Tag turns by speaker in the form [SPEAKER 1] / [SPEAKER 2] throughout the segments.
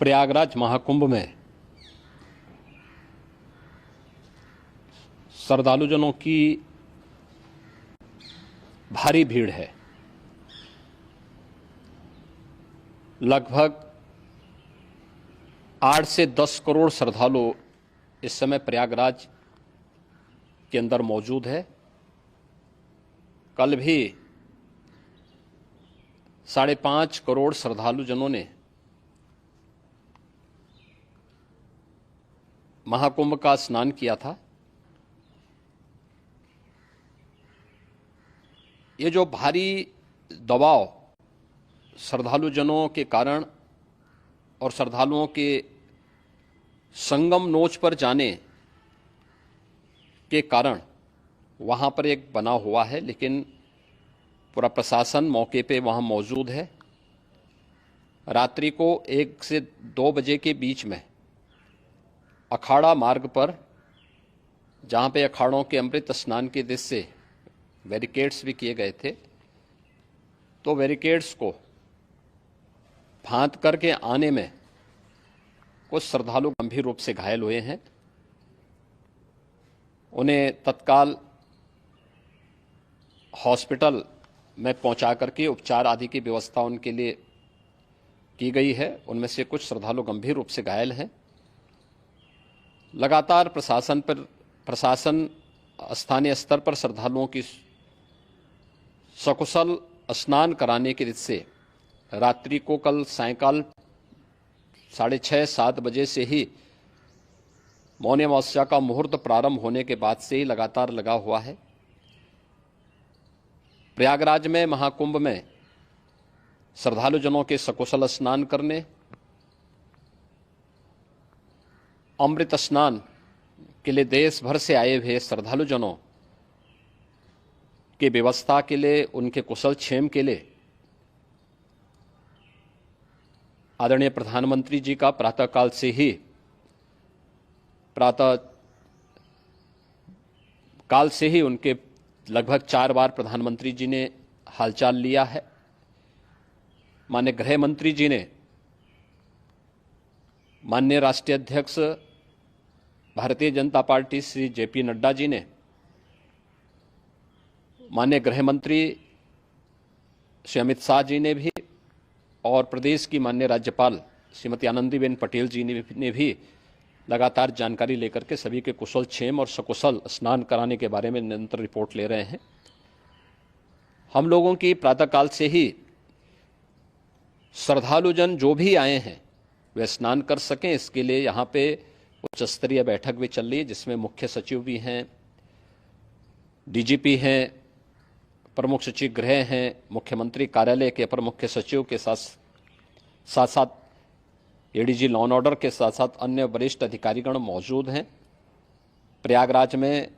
[SPEAKER 1] प्रयागराज महाकुंभ में श्रद्धालुजनों की भारी भीड़ है। लगभग 8 से 10 करोड़ श्रद्धालु इस समय प्रयागराज के अंदर मौजूद है। कल भी 5.5 करोड़ श्रद्धालुजनों ने महाकुंभ का स्नान किया था। ये जो भारी दबाव श्रद्धालुजनों के कारण और श्रद्धालुओं के संगम नोच पर जाने के कारण वहां पर एक बना हुआ है, लेकिन पूरा प्रशासन मौके पे वहां मौजूद है। रात्रि को 1 से 2 बजे के बीच में अखाड़ा मार्ग पर, जहां पे अखाड़ों के अमृत स्नान के दृश्य से बैरिकेड्स भी किए गए थे, तो बैरिकेड्स को फांद करके आने में कुछ श्रद्धालु गंभीर रूप से घायल हुए हैं। उन्हें तत्काल हॉस्पिटल में पहुंचा करके उपचार आदि की व्यवस्था उनके लिए की गई है। उनमें से कुछ श्रद्धालु गंभीर रूप से घायल हैं। लगातार प्रशासन स्थानीय स्तर पर श्रद्धालुओं की सकुशल स्नान कराने के दृष्टि से रात्रि को कल सायंकाल 6:30-7 बजे से ही मौनी अमावस्या का मुहूर्त प्रारंभ होने के बाद से ही लगातार लगा हुआ है। प्रयागराज में महाकुंभ में श्रद्धालुजनों के सकुशल स्नान करने, अमृत स्नान के लिए देश भर से आए हुए श्रद्धालुजनों की व्यवस्था के लिए, उनके कुशल क्षेम के लिए आदरणीय प्रधानमंत्री जी का प्रातःकाल से ही उनके लगभग 4 बार प्रधानमंत्री जी ने हालचाल लिया है। माननीय गृह मंत्री जी ने, माननीय राष्ट्रीय अध्यक्ष भारतीय जनता पार्टी श्री जेपी नड्डा जी ने, माननीय गृह मंत्री श्री अमित शाह जी ने भी, और प्रदेश की माननीय राज्यपाल श्रीमती आनंदीबेन पटेल जी ने भी लगातार जानकारी लेकर के सभी के कुशल क्षेम और सकुशल स्नान कराने के बारे में निरंतर रिपोर्ट ले रहे हैं। हम लोगों की प्रातःकाल से ही श्रद्धालुजन जो भी आए हैं वे स्नान कर सकें, इसके लिए यहाँ पे उच्च स्तरीय बैठक भी चल रही है, जिसमें मुख्य सचिव भी हैं, डीजीपी हैं, प्रमुख सचिव गृह हैं, मुख्यमंत्री कार्यालय के अपर मुख्य सचिव के साथ साथ एडीजी लॉ एंड ऑर्डर के साथ साथ अन्य वरिष्ठ अधिकारीगण मौजूद हैं। प्रयागराज में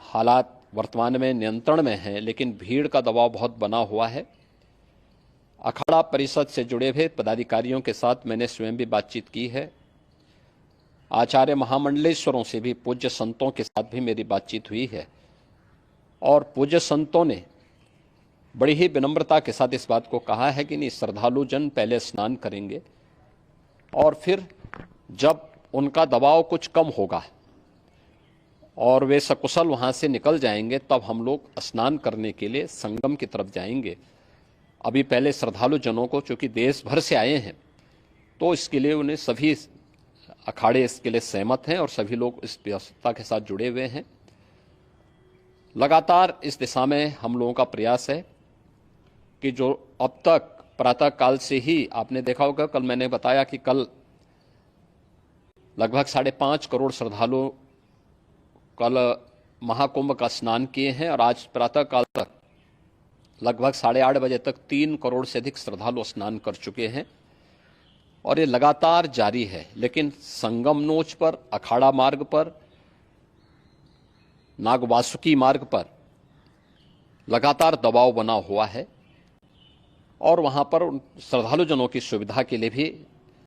[SPEAKER 1] हालात वर्तमान में नियंत्रण में हैं, लेकिन भीड़ का दबाव बहुत बना हुआ है। अखाड़ा परिषद से जुड़े हुए पदाधिकारियों के साथ मैंने स्वयं भी बातचीत की है। आचार्य महामंडलेश्वरों से भी, पूज्य संतों के साथ भी मेरी बातचीत हुई है, और पूज्य संतों ने बड़ी ही विनम्रता के साथ इस बात को कहा है कि नहीं, श्रद्धालुजन पहले स्नान करेंगे और फिर जब उनका दबाव कुछ कम होगा और वे सकुशल वहां से निकल जाएंगे, तब हम लोग स्नान करने के लिए संगम की तरफ जाएंगे। अभी पहले श्रद्धालुजनों को, चूंकि देश भर से आए हैं, तो इसके लिए उन्हें सभी अखाड़े इसके लिए सहमत हैं और सभी लोग इस व्यवस्था के साथ जुड़े हुए हैं। लगातार इस दिशा में हम लोगों का प्रयास है कि जो अब तक प्रातःकाल से ही आपने देखा होगा, कल मैंने बताया कि कल लगभग 5.5 करोड़ श्रद्धालु कल महाकुंभ का स्नान किए हैं, और आज प्रातःकाल तक लगभग 8:30 बजे तक 3 करोड़ से अधिक श्रद्धालु स्नान कर चुके हैं, और ये लगातार जारी है। लेकिन संगम नोच पर, अखाड़ा मार्ग पर, नागवासुकी मार्ग पर लगातार दबाव बना हुआ है, और वहां पर श्रद्धालुजनों की सुविधा के लिए भी